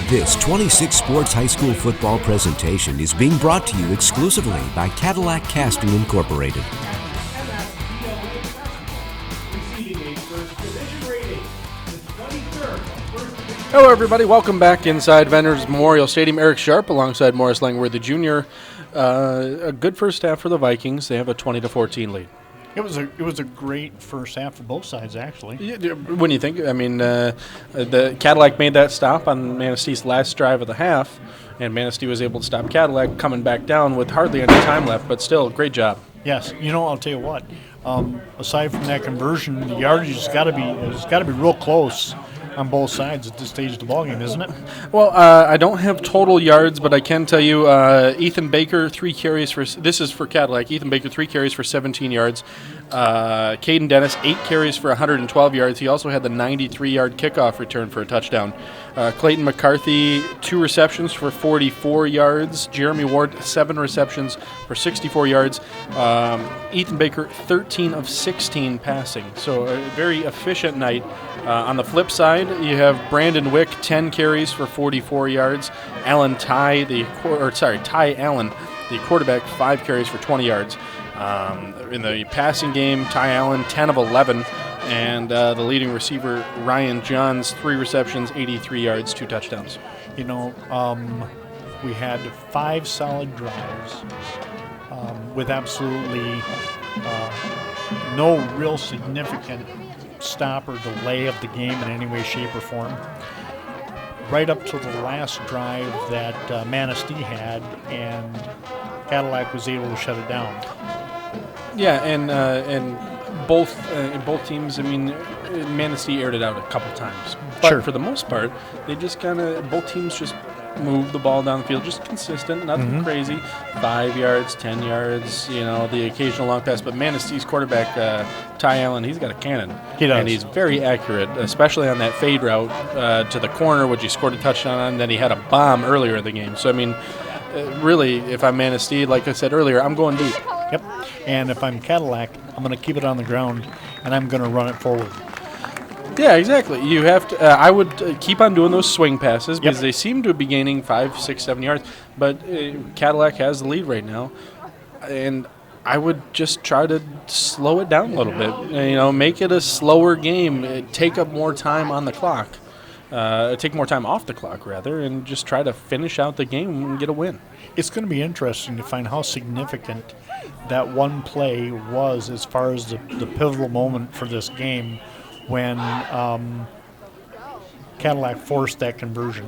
This 26 Sports High School football presentation is being brought to you exclusively by Cadillac Casting Incorporated. Hello everybody, welcome back inside Vendors Memorial Stadium. Eric Sharp alongside Morris Langworthy Jr. A good first half for the Vikings. They have a 20-14 lead. It was a great first half for both sides, actually. Yeah, when you think, I mean, the Cadillac made that stop on Manistee's last drive of the half, and Manistee was able to stop Cadillac coming back down with hardly any time left, but still, great job. Yes, I'll tell you what. Aside from that conversion, the yardage has got to be real close on both sides at this stage of the ballgame, isn't it? Well, I don't have total yards, but I can tell you Ethan Baker, 3 carries for – this is for Cadillac. Ethan Baker, 3 carries for 17 yards. Caden Dennis, 8 carries for 112 yards. He also had the 93-yard kickoff return for a touchdown. Clayton McCarthy, 2 receptions for 44 yards. Jeremy Ward, 7 receptions for 64 yards. Ethan Baker, 13 of 16 passing. So a very efficient night. On the flip side, you have Brandon Wick, 10 carries for 44 yards. Ty Allen, the quarterback, 5 carries for 20 yards. In the passing game, Ty Allen, 10 of 11. And the leading receiver, Ryan Johns, 3 receptions, 83 yards, 2 touchdowns. We had 5 solid drives with absolutely no real significant stop or delay of the game in any way, shape, or form. Right up to the last drive that Manistee had, and Cadillac was able to shut it down. Yeah, and both teams, I mean, Manistee aired it out a couple times. But Sure. For the most part, they just both teams just moved the ball down the field, just consistent, nothing crazy. 5 yards, 10 yards, the occasional long pass. But Manistee's quarterback, Ty Allen, he's got a cannon. He does. And he's very accurate, especially on that fade route to the corner, which he scored a touchdown on. Then he had a bomb earlier in the game. So, I mean, really, if I'm Manistee, like I said earlier, I'm going deep. Yep. And if I'm Cadillac, I'm going to keep it on the ground, and I'm going to run it forward. Yeah, exactly. You have to. I would keep on doing those swing passes because they seem to be gaining 5, 6, 7 yards. But Cadillac has the lead right now, and I would just try to slow it down a little bit. Make it a slower game. Take up more time on the clock. Take more time off the clock, rather, and just try to finish out the game and get a win. It's going to be interesting to find how significant that one play was as far as the pivotal moment for this game when Cadillac forced that conversion.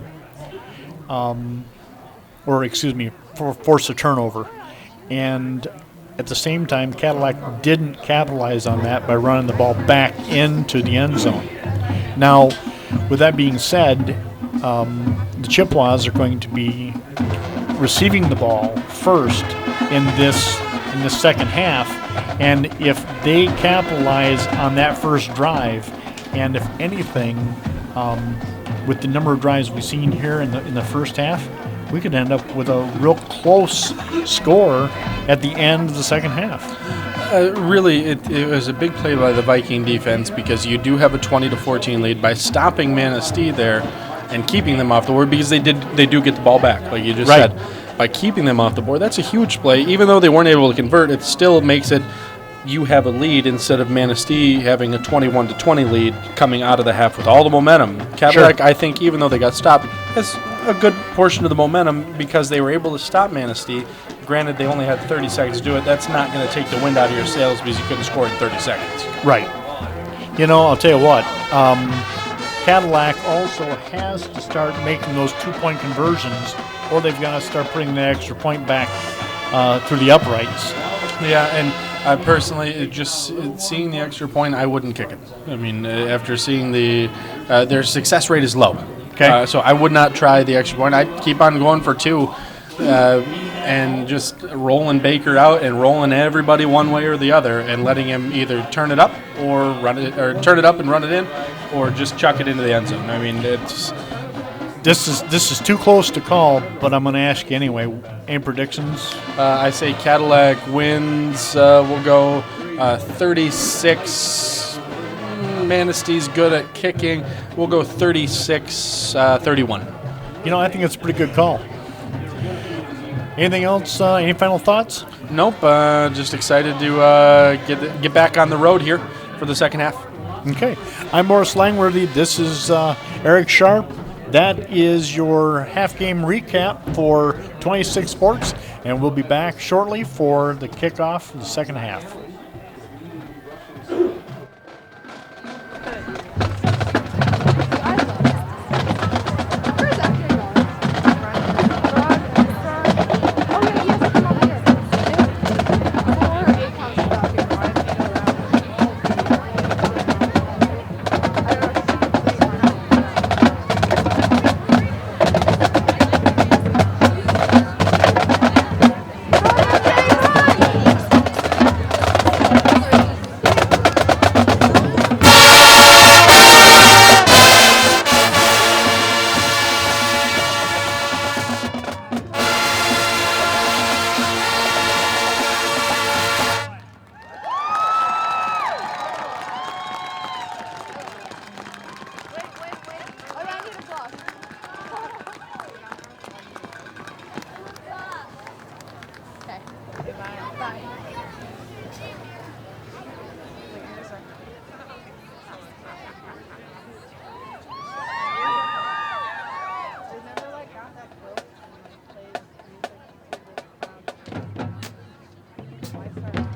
Forced a turnover. And at the same time, Cadillac didn't capitalize on that by running the ball back into the end zone. Now, with that being said, the Chippewas are going to be receiving the ball first in this second half, and if they capitalize on that first drive, and if anything, with the number of drives we've seen here in the first half, we could end up with a real close score at the end of the second half. Really, it was a big play by the Viking defense because you do have a 20-14 lead by stopping Manistee there and keeping them off the board because they do get the ball back, like you just said. By keeping them off the board, that's a huge play. Even though they weren't able to convert, it still makes it you have a lead instead of Manistee having a 21-20 lead coming out of the half with all the momentum. Cadillac, I think, even though they got stopped, has a good portion of the momentum because they were able to stop Manistee. Granted, they only had 30 seconds to do it. That's not going to take the wind out of your sails because you couldn't score in 30 seconds. Right. I'll tell you what, Cadillac also has to start making those 2-point conversions, or they've got to start putting the extra point back through the uprights. Yeah, and I personally, just seeing the extra point, I wouldn't kick it. I mean, after seeing their success rate is low. Okay. So I would not try the extra point. I'd keep on going for 2 and just rolling Baker out and rolling everybody one way or the other and letting him either turn it up or turn it up and run it in or just chuck it into the end zone. I mean, it's... This is too close to call, but I'm going to ask you anyway. Any predictions? I say Cadillac wins. We'll go 36. Manistee's good at kicking. We'll go 36-31. I think it's a pretty good call. Anything else? Any final thoughts? Nope. Just excited to get back on the road here for the second half. Okay. I'm Morris Langworthy. This is Eric Sharp. That is your half-game recap for 26 Sports, and we'll be back shortly for the kickoff of the second half.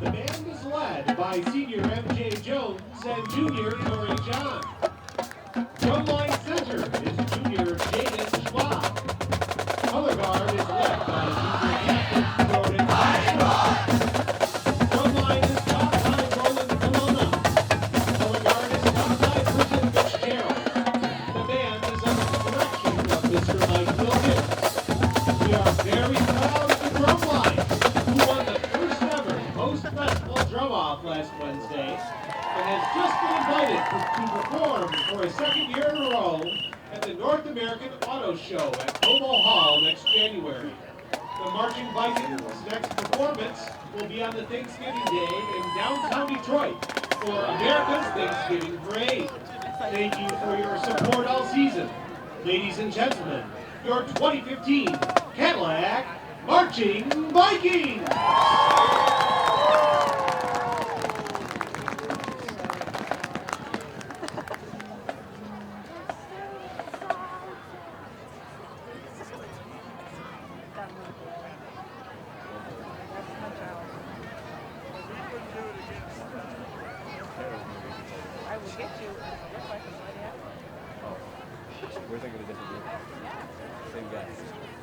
The band is led by senior M.J. Jones and junior Tori John. Drumline center is junior Jaden Schwab. Color guard is led by junior captain Jordan Schwab. Drumline is top side Roland Colonna. Color guard is top side Bridget Fitzgerald. The band is under the direction of Mr. Mike Wilkins. We are very proud of the Drumline, who won the first ever post-festival drum-off last Wednesday and has just been invited to perform for a second year in a row at the North American Auto Show at Como Hall next January. The Marching Vikings' next performance will be on the Thanksgiving Day in downtown Detroit for America's Thanksgiving Parade. Thank you for your support all season. Ladies and gentlemen, your 2015 Cadillac Marching Vikings! We're thinking of a different group. Same guy.